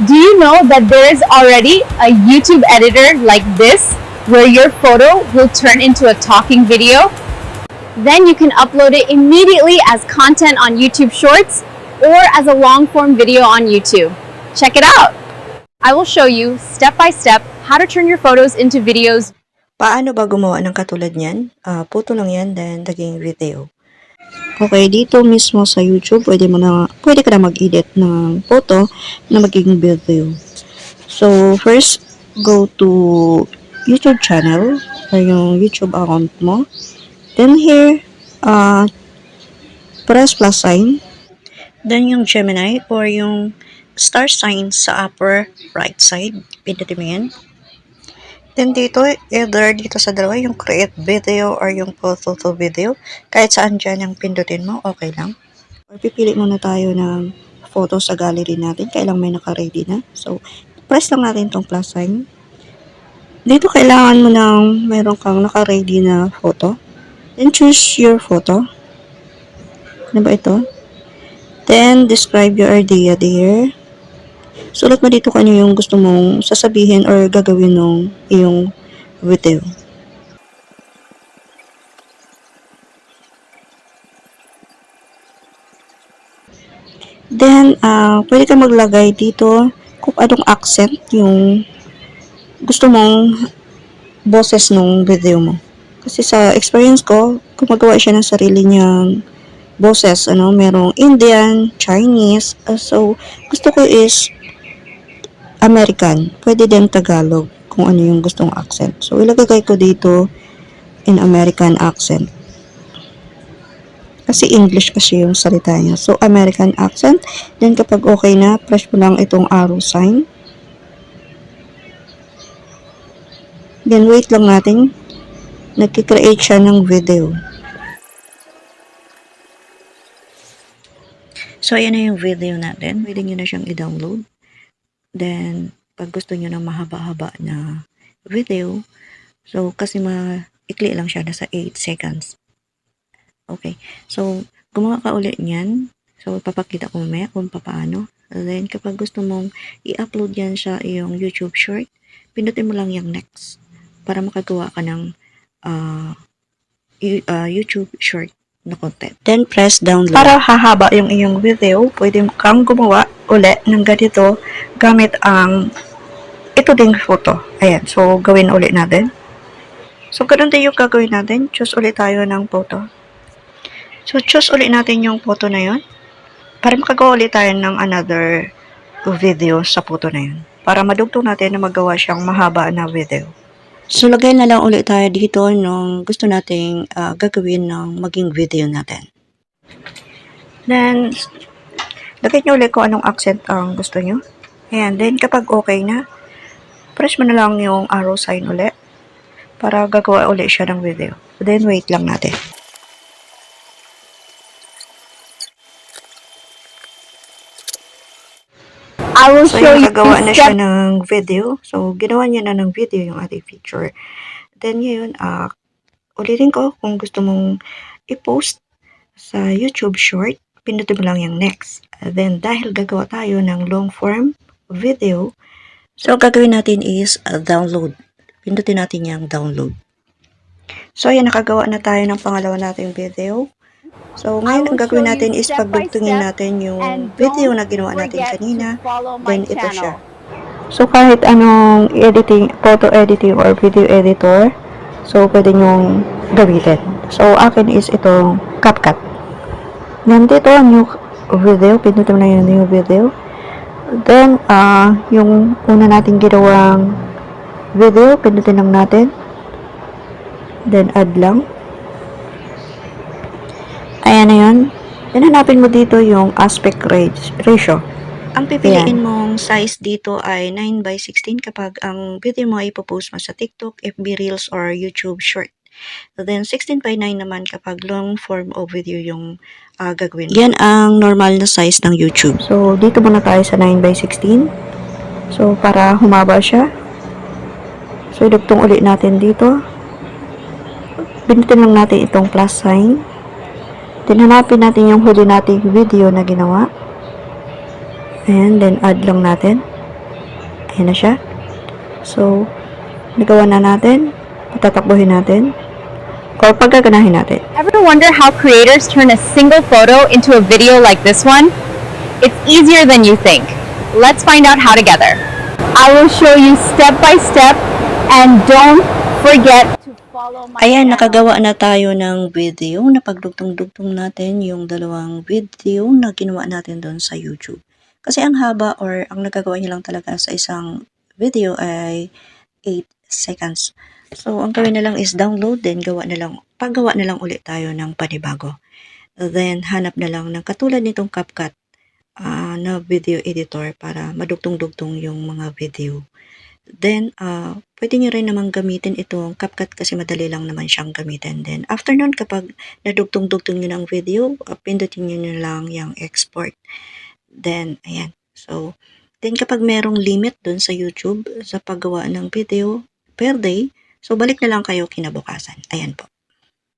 Do you know that there is already a YouTube editor like this where your photo will turn into a talking video? Then you can upload it immediately as content on YouTube Shorts or as a long form video on YouTube. Check it out! I will show you step by step how to turn your photos into videos. Paano ba gumawa ng katulad niyan? Photo lang yan, then naging video. Okay, dito mismo sa YouTube, pwede ka na mag-edit ng photo na magiging video. So, first, go to YouTube channel or yung YouTube account mo. Then here, press plus sign. Then yung Gemini or yung star sign sa upper right side. Pindutin mo yan. Then dito, either dito sa dalawa, yung create video or yung photo to video. Kahit saan dyan yung pindutin mo, okay lang. Or pipili muna tayo ng photo sa gallery natin. Kailang may naka-ready na. So, press lang natin tong plus sign. Dito kailangan mo ng mayroon kang naka-ready na photo. Then choose your photo. Ano ba ito? Then, describe your idea there. Sulat mo dito kung ano yung gusto mong sasabihin or gagawin ng iyong video. Then, pwede ka maglagay dito kung anong accent yung gusto mong boses ng video mo. Kasi sa experience ko, gumagawa siya ng sarili niyang boses. Merong Indian, Chinese. So, gusto ko is American. Pwede din Tagalog kung ano yung gustong accent. So, ilagay ko dito in American accent. Kasi English kasi yung salita niya. So, American accent. Then, kapag okay na, press mo lang itong arrow sign. Then, wait lang natin. Nagkikreate siya ng video. So, ayan na yung video natin. Pwede nyo na siyang i-download. Then, pag gusto nyo ng mahaba-haba na video, so, kasi maikli lang siya, nasa 8 seconds. Okay. So, gumawa ka ulit niyan. So, papakita ko mamaya kung paano. Then, kapag gusto mong i-upload yan sa iyong YouTube short, pindutin mo lang yung next para makagawa ka ng YouTube short na content. Then, press download. Para hahaba yung iyong video, pwede kang gumawa ulit ng ganito gamit ang ito ding photo. Ayan. So, gawin ulit natin. So, ganun din yung gagawin natin. Choose ulit tayo ng photo. So, choose ulit natin yung photo na yun para makagawa ulit tayo ng another video sa photo na yun. Para madugtong natin na magawa siyang mahaba na video. So, lagay na lang ulit tayo dito nung gusto nating gagawin ng maging video natin. Then, lagay nyo ulit kung anong accent ang gusto nyo. Ayan. Then, kapag okay na, press mo na lang yung arrow sign ulit para gagawa ulit siya ng video. Then, wait lang natin. I will So, show you gagawa na siya step ng video. So, ginawa niya na ng video yung ating picture. Then, ngayon, ulitin ko kung gusto mong i-post sa YouTube short, pindutin mo lang yung next. Then, dahil gagawa tayo ng long form video, so, gagawin natin is download. Pindutin natin yung download. So, ayan, nakagawa na tayo ng pangalawa nating video. So, ngayon, ang gagawin natin is pagdugtungin natin yung video na ginawa natin kanina. Then, ito siya. So, kahit anong editing, photo editing or video editor, so, pwede nyong gamitin. So, akin is itong CapCut. Then, dito, new video. Pindutin mo na yung new video. Then, yung una natin ginawang video, pindutin lang natin. Then, add lang. Ayan na yun. Then, hanapin mo dito yung aspect ratio. Ang pipiliin mong size dito ay 9:16 kapag ang video mo ay ipopost mo sa TikTok, FB Reels, or YouTube Short. So, then, 16:9 naman kapag long form of video yung gagawin. Yan ang normal na size ng YouTube. So, dito muna tayo sa 9:16. So, para humaba siya. So, idugtong ulit natin dito. Pinutin lang natin itong plus sign. Then, hanapin natin yung huli nating video na ginawa. Ayan, then add lang natin. Ayan na siya. So, nagawa na natin. Tatakbuhin natin. O paggaganahin natin. Ever wonder how creators turn a single photo into a video like this one? It's easier than you think. Let's find out how together. I will show you step by step, and don't forget to follow my Ayan, channel. nakagawa na tayo ng video. Napagdugtong-dugtong natin yung dalawang video na ginawa natin doon sa YouTube. Kasi ang haba or ang nagagawa niya lang talaga sa isang video ay 8 seconds. So, ang gawin na lang is download, then paggawa na lang ulit tayo ng panibago. Then, hanap na lang ng katulad nitong CapCut na video editor para madugtong-dugtong yung mga video. Then, pwede nyo rin namang gamitin itong CapCut kasi madali lang naman siyang gamitin. Then, after nun, kapag nadugtong-dugtong nyo ng video, pindutin nyo na lang yung export. Then, ayan. So, then kapag merong limit dun sa YouTube sa paggawa ng video per day, so balik na lang kayo kinabukasan. Ayan po.